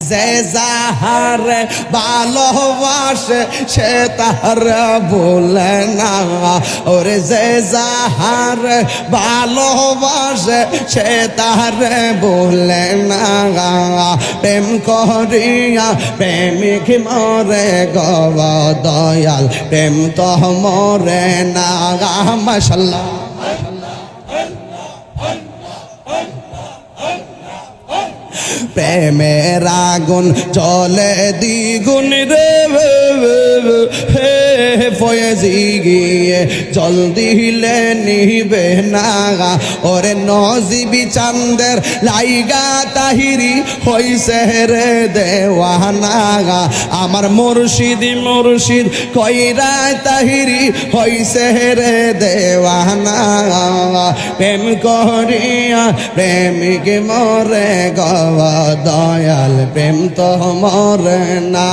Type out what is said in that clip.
যে যাহারে ভালোবাসে সে তার বলে না, ওরে যে যাহারে ভালোবাসে সে তারে বলে না। প্রেম করিয়া প্রেমিক মরে গো দয়াল, প্রেম তো মরে না। মাশাআল্লাহ প্রেমের আগুন চলে দ্বিগুণ রে হে ফয়েজি গিয়ে জল দিলে নিবে না। ওরে নজিবি চান্দের লাইগা তাহিরি হইছে রে দেওয়ানা। আমার মুর্শিদ মুর্শিদ কইরা তাহিরি হইছে রে দেওয়ানা। প্রেম করিয়া প্রেমিক মরে গো দয়াল, প্রেম তো মরে না।